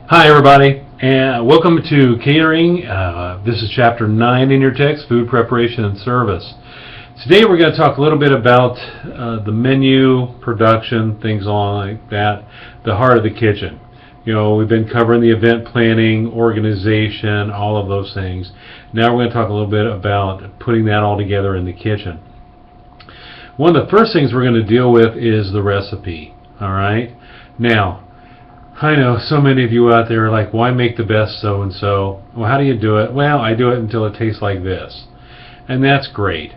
Hi everybody, and welcome to catering. This is chapter 9 in your text, food preparation and service. Today we're going to talk a little bit about the menu, production, things like that, the heart of the kitchen. You know, we've been covering the event planning, organization, all of those things. Now we're going to talk a little bit about putting that all together in the kitchen. One of the first things we're going to deal with is the recipe. Alright? Now, I know so many of you out there are like, why make the best so-and-so? Well, how do you do it? Well, I do it until it tastes like this. And that's great.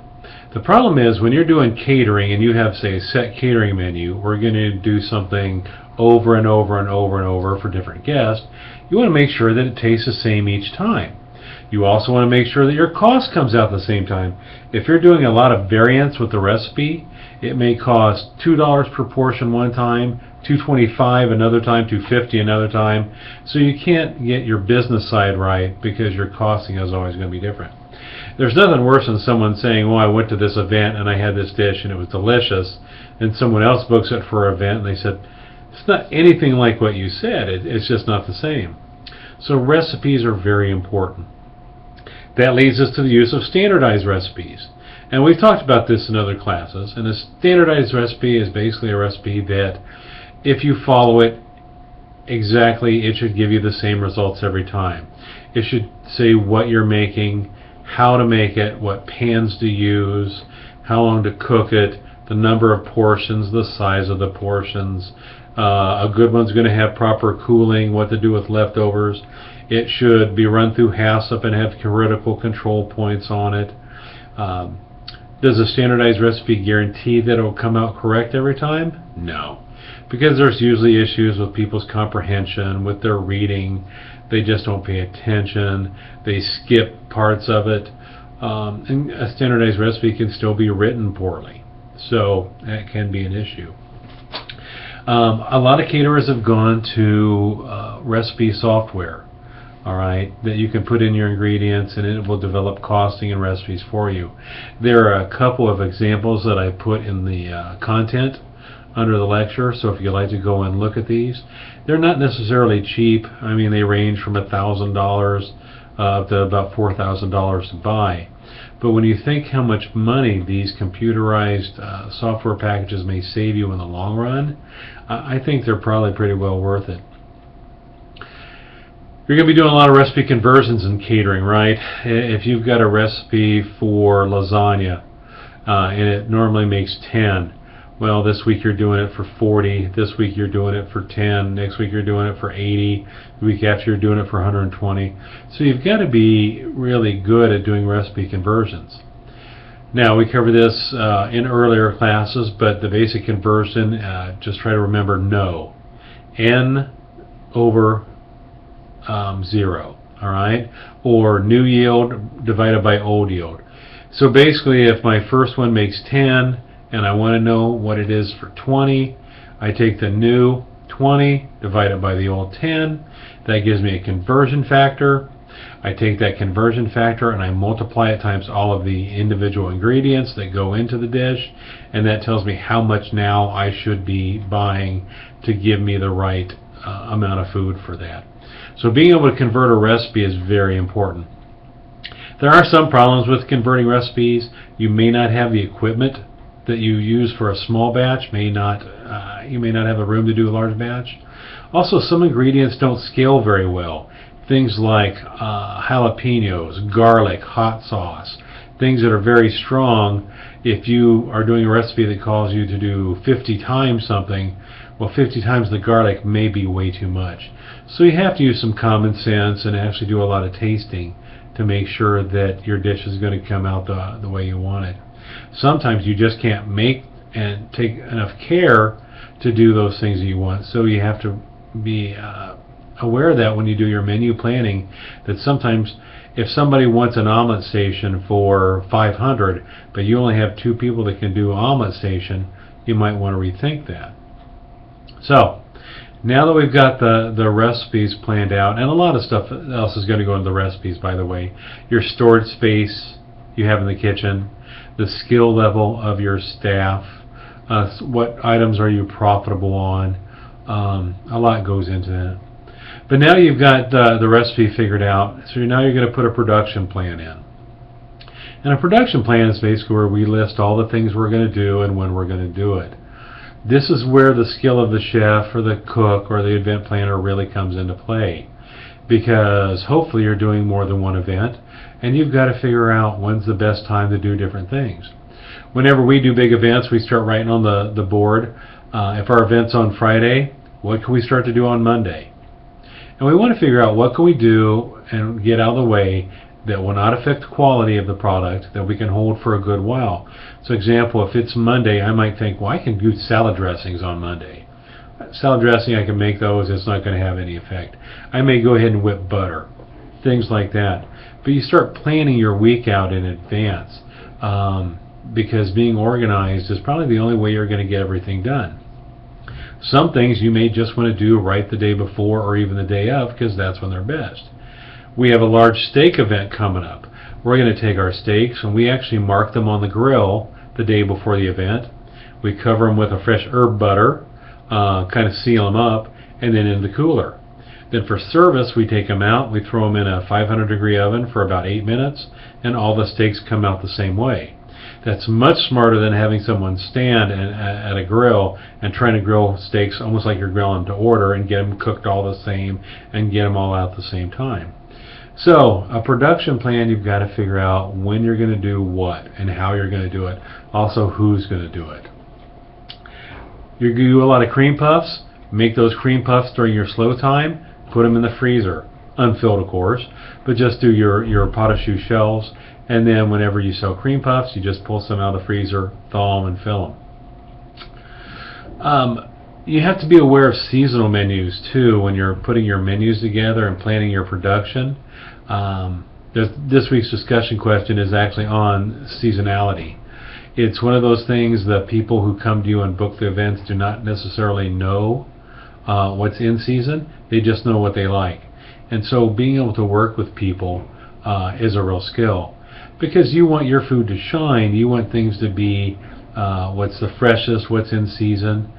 The problem is when you're doing catering and you have, say, a set catering menu, we're going to do something over and over and over and over for different guests. You want to make sure that it tastes the same each time. You also want to make sure that your cost comes out the same time. If you're doing a lot of variance with the recipe, it may cost $2 per portion one time, $2.25 another time, $2.50 another time. So you can't get your business side right because your costing is always going to be different. There's nothing worse than someone saying, well, I went to this event and I had this dish and it was delicious, and someone else books it for an event and they said, it's not anything like what you said, it's just not the same. So recipes are very important. That leads us to the use of standardized recipes. And we've talked about this in other classes, and a standardized recipe is basically a recipe that if you follow it exactly, it should give you the same results every time. It should say what you're making, how to make it, what pans to use, how long to cook it, the number of portions, the size of the portions. A good one's going to have proper cooling, what to do with leftovers. It should be run through HACCP and have critical control points on it. Does a standardized recipe guarantee that it will come out correct every time? No. Because there's usually issues with people's comprehension, with their reading. They just don't pay attention. They skip parts of it. And a standardized recipe can still be written poorly. So that can be an issue. A lot of caterers have gone to recipe software, alright, that you can put in your ingredients and it will develop costing and recipes for you. There are a couple of examples that I put in the content under the lecture, so if you'd like to go and look at these. They're not necessarily cheap. I mean, they range from $1,000 up to about $4,000 to buy. But when you think how much money these computerized software packages may save you in the long run, I think they're probably pretty well worth it. You're going to be doing a lot of recipe conversions in catering, right? If you've got a recipe for lasagna and it normally makes 10, well, this week you're doing it for 40, this week you're doing it for 10, next week you're doing it for 80, the week after you're doing it for 120. So you've got to be really good at doing recipe conversions. Now, we covered this in earlier classes, but the basic conversion, just try to remember no. N over 0, alright? Or new yield divided by old yield. So basically, if my first one makes 10, and I want to know what it is for 20, I take the new 20 divided by the old 10. That gives me a conversion factor. I take that conversion factor and I multiply it times all of the individual ingredients that go into the dish, and that tells me how much now I should be buying to give me the right amount of food for that. So being able to convert a recipe is very important. There are some problems with converting recipes. You may not have the equipment that you use for a small batch. You may not have the room to do a large batch. Also, some ingredients don't scale very well. Things like jalapenos, garlic, hot sauce, things that are very strong. If you are doing a recipe that calls you to do 50 times something, well, 50 times the garlic may be way too much. So you have to use some common sense and actually do a lot of tasting to make sure that your dish is going to come out the way you want it. Sometimes you just can't make and take enough care to do those things that you want. So you have to be aware of that when you do your menu planning, that sometimes if somebody wants an omelet station for 500, but you only have 2 people that can do omelet station, you might want to rethink that. So now that we've got the recipes planned out, and a lot of stuff else is going to go into the recipes, by the way, your storage space you have in the kitchen, the skill level of your staff, what items are you profitable on, a lot goes into that. But now you've got the recipe figured out, so now you're going to put a production plan in. And a production plan is basically where we list all the things we're going to do and when we're going to do it. This is where the skill of the chef or the cook or the event planner really comes into play, because hopefully you're doing more than one event, and you've got to figure out when's the best time to do different things. Whenever we do big events, we start writing on the board, if our event's on Friday, what can we start to do on Monday? And we want to figure out what can we do and get out of the way that will not affect the quality of the product, that we can hold for a good while. So example, if it's Monday, I might think, well, I can do salad dressings on Monday. Salad dressing, I can make those, it's not going to have any effect. I may go ahead and whip butter, things like that. But you start planning your week out in advance, because being organized is probably the only way you're going to get everything done. Some things you may just want to do right the day before or even the day of, because that's when they're best. We have a large steak event coming up. We're going to take our steaks and we actually mark them on the grill the day before the event. We cover them with a fresh herb butter, kind of seal them up, and then in the cooler. Then for service, we take them out, we throw them in a 500-degree oven for about 8 minutes, and all the steaks come out the same way. That's much smarter than having someone stand at a grill and trying to grill steaks almost like you're grilling to order and get them cooked all the same and get them all out at the same time. So a production plan, you've got to figure out when you're going to do what and how you're going to do it. Also, who's going to do it. You do a lot of cream puffs. Make those cream puffs during your slow time. Put them in the freezer. Unfilled, of course, but just do your pot of choux shells. And then whenever you sell cream puffs, you just pull some out of the freezer, thaw them, and fill them. You have to be aware of seasonal menus, too, when you're putting your menus together and planning your production. This week's discussion question is actually on seasonality. It's one of those things that people who come to you and book the events do not necessarily know what's in season. They just know what they like. And so being able to work with people is a real skill. Because you want your food to shine, you want things to be what's the freshest, what's in season.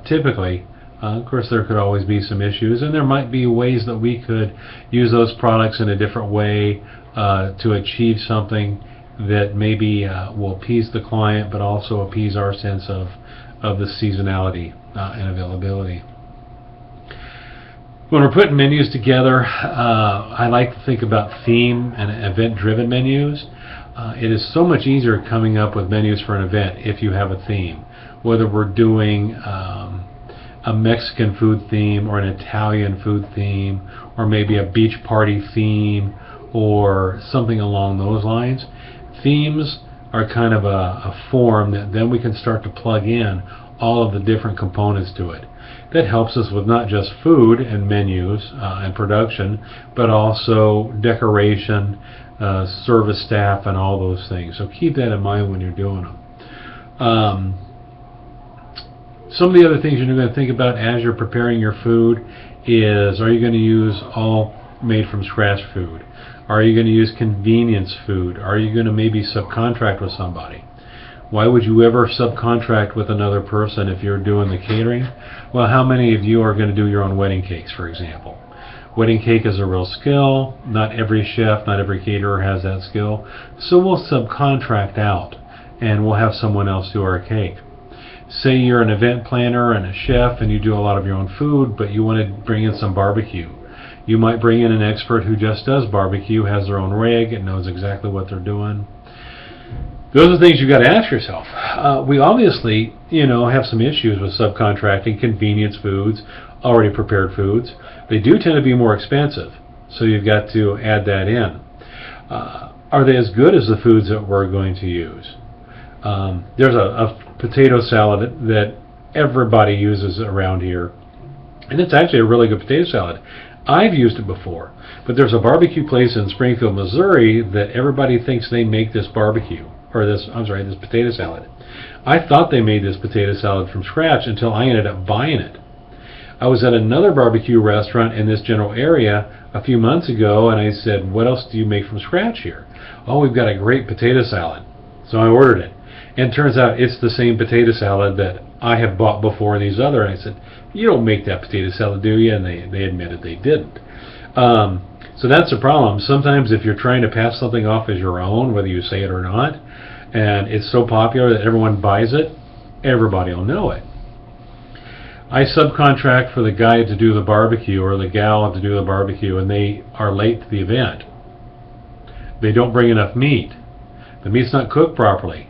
Typically, of course, there could always be some issues, and there might be ways that we could use those products in a different way to achieve something that maybe will appease the client, but also appease our sense of the seasonality and availability. When we're putting menus together, I like to think about theme and event-driven menus. It is so much easier coming up with menus for an event if you have a theme. Whether we're doing a Mexican food theme or an Italian food theme, or maybe a beach party theme or something along those lines. Themes are kind of a form that then we can start to plug in all of the different components to it. That helps us with not just food and menus and production, but also decoration, service staff, and all those things. So keep that in mind when you're doing them. Some of the other things you're going to think about as you're preparing your food is, are you going to use all made from scratch food? Are you going to use convenience food? Are you going to maybe subcontract with somebody? Why would you ever subcontract with another person if you're doing the catering? Well, how many of you are going to do your own wedding cakes, for example? Wedding cake is a real skill. Not every chef, not every caterer has that skill. So we'll subcontract out and we'll have someone else do our cake. Say you're an event planner and a chef and you do a lot of your own food, but you want to bring in some barbecue. You might bring in an expert who just does barbecue, has their own rig, and knows exactly what they're doing. Those are things you've got to ask yourself. We obviously, have some issues with subcontracting convenience foods, already prepared foods. They do tend to be more expensive, so you've got to add that in. Are they as good as the foods that we're going to use? There's a potato salad that everybody uses around here, and it's actually a really good potato salad. I've used it before, but there's a barbecue place in Springfield, Missouri that everybody thinks they make this this potato salad. I thought they made this potato salad from scratch until I ended up buying it. I was at another barbecue restaurant in this general area a few months ago, and I said, what else do you make from scratch here? Oh, we've got a great potato salad. So I ordered it. And it turns out it's the same potato salad that I have bought before these other. And I said, you don't make that potato salad, do you? And they admitted they didn't. So that's the problem. Sometimes if you're trying to pass something off as your own, whether you say it or not, and it's so popular that everyone buys it, everybody will know it. I subcontract for the guy to do the barbecue or the gal to do the barbecue, and they are late to the event. They don't bring enough meat. The meat's not cooked properly.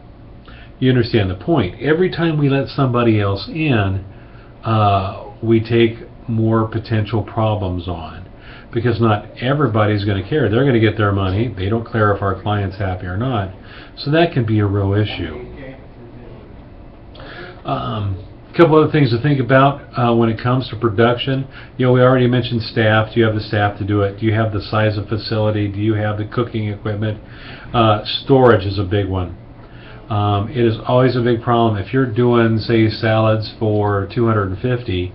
You understand the point. Every time we let somebody else in, we take more potential problems on, because not everybody's going to care. They're going to get their money. They don't care if our client's happy or not. So that can be a real issue. A couple other things to think about when it comes to production. We already mentioned staff. Do you have the staff to do it? Do you have the size of facility? Do you have the cooking equipment? Storage is a big one. It is always a big problem. If you're doing, say, salads for 250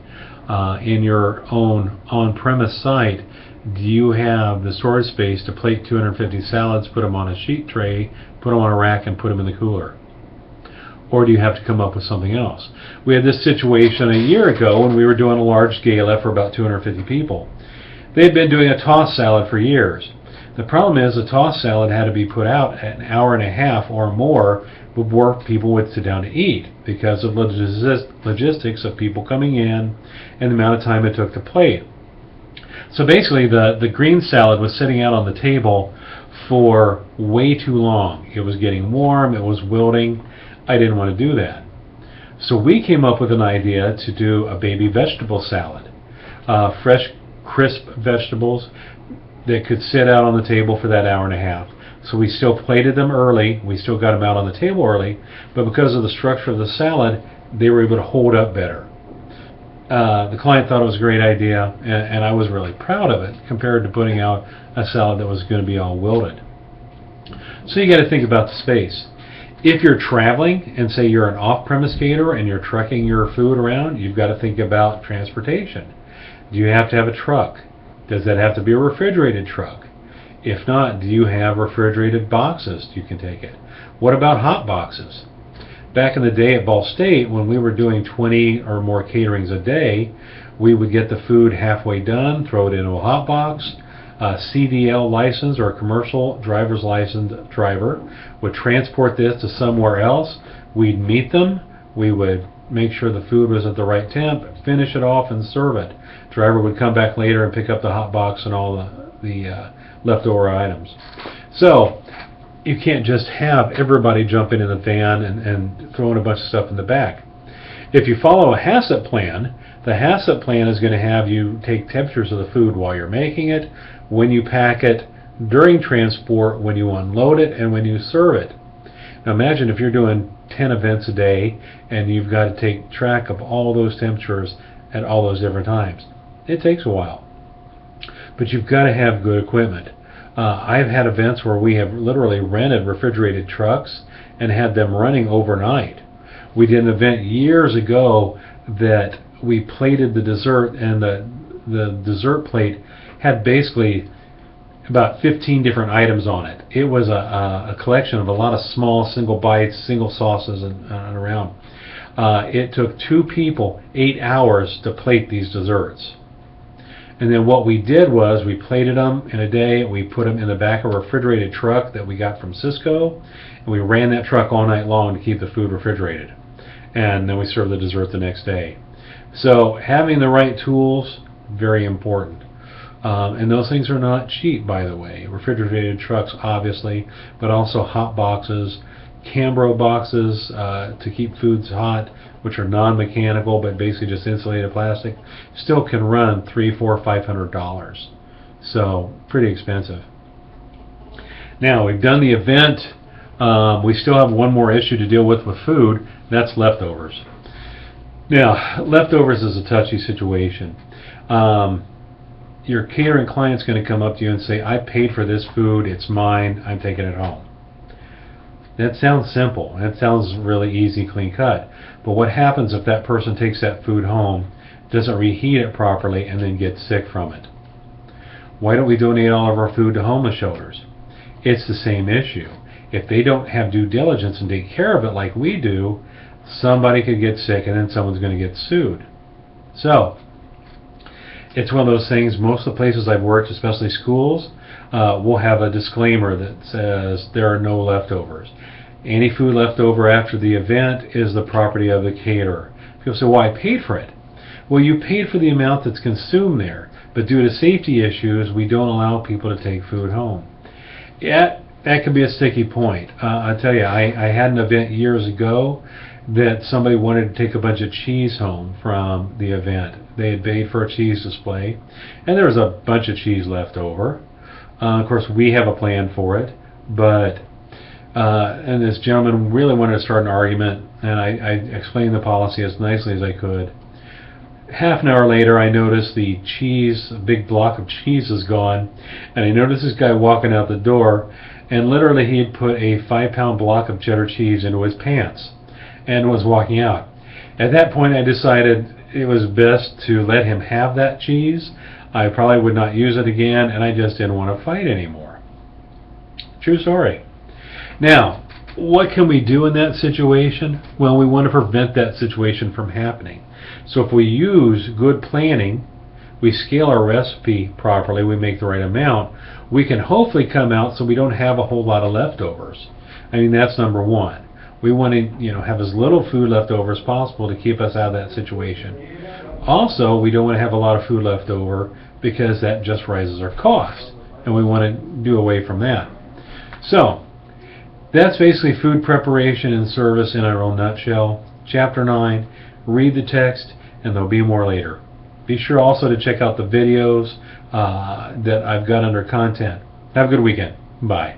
in your own on-premise site, do you have the storage space to plate 250 salads, put them on a sheet tray, put them on a rack, and put them in the cooler? Or do you have to come up with something else? We had this situation a year ago when we were doing a large gala for about 250 people. They had been doing a tossed salad for years. The problem is the tossed salad had to be put out at an hour and a half or more before people would sit down to eat, because of logistics of people coming in and the amount of time it took to plate. So basically the green salad was sitting out on the table for way too long. It was getting warm, it was wilting. I didn't want to do that. So we came up with an idea to do a baby vegetable salad. Fresh, crisp vegetables that could sit out on the table for that hour and a half. So we still plated them early, we still got them out on the table early, but because of the structure of the salad, they were able to hold up better. The client thought it was a great idea, and I was really proud of it compared to putting out a salad that was going to be all wilted. So you got to think about the space. If you're traveling and say you're an off-premise caterer and you're trucking your food around, you've got to think about transportation. Do you have to have a truck? Does that have to be a refrigerated truck? If not, do you have refrigerated boxes you can take it? What about hot boxes? Back in the day at Ball State, when we were doing 20 or more caterings a day, we would get the food halfway done, throw it into a hot box. A CDL license or a commercial driver's license driver would transport this to somewhere else. We'd meet them. We would make sure the food was at the right temp, finish it off, and serve it. Driver would come back later and pick up the hot box and all the leftover items. So you can't just have everybody jumping in the van and throwing a bunch of stuff in the back. If you follow a HACCP plan, the HACCP plan is going to have you take temperatures of the food while you're making it, when you pack it, during transport, when you unload it, and when you serve it. Now imagine if you're doing 10 events a day and you've got to take track of all those temperatures at all those different times. It takes a while. But you've got to have good equipment. I've had events where we have literally rented refrigerated trucks and had them running overnight. We did an event years ago that we plated the dessert, and the dessert plate had basically about 15 different items on it. It was a collection of a lot of small single bites, single sauces, and around. It took 2 people 8 hours to plate these desserts. And then what we did was we plated them in a day. We put them in the back of a refrigerated truck that we got from Cisco, and we ran that truck all night long to keep the food refrigerated. And then we served the dessert the next day. So having the right tools, very important. And those things are not cheap, by the way. Refrigerated trucks, obviously, but also hot boxes, Cambro boxes to keep foods hot, which are non-mechanical but basically just insulated plastic, still can run $300, $400, $500. So pretty expensive. Now we've done the event. We still have one more issue to deal with food. That's leftovers. Now leftovers is a touchy situation. Your catering client's going to come up to you and say, I paid for this food, it's mine, I'm taking it home. That sounds simple. That sounds really easy, clean cut. But what happens if that person takes that food home, doesn't reheat it properly, and then gets sick from it? Why don't we donate all of our food to homeless shelters? It's the same issue. If they don't have due diligence and take care of it like we do, somebody could get sick and then someone's going to get sued. So, it's one of those things, most of the places I've worked, especially schools, will have a disclaimer that says there are no leftovers. Any food left over after the event is the property of the caterer. People say, well, I paid for it. Well, you paid for the amount that's consumed there, but due to safety issues, we don't allow people to take food home. Yeah, that could be a sticky point. I tell you, I had an event years ago that somebody wanted to take a bunch of cheese home from the event. They had paid for a cheese display, and there was a bunch of cheese left over. Of course, we have a plan for it, but and this gentleman really wanted to start an argument, and I explained the policy as nicely as I could. Half an hour later, I noticed the cheese, a big block of cheese is gone, and I noticed this guy walking out the door, and literally he had put a 5-pound block of cheddar cheese into his pants and was walking out. At that point, I decided it was best to let him have that cheese. I probably would not use it again, and I just didn't want to fight anymore. True story. Now, what can we do in that situation? Well, we want to prevent that situation from happening. So if we use good planning, we scale our recipe properly, we make the right amount, we can hopefully come out so we don't have a whole lot of leftovers. I mean, that's number one. We want to, have as little food left over as possible to keep us out of that situation. Also, we don't want to have a lot of food left over because that just raises our cost, and we want to do away from that. So, that's basically food preparation and service in a real nutshell. Chapter 9, read the text, and there'll be more later. Be sure also to check out the videos that I've got under content. Have a good weekend. Bye.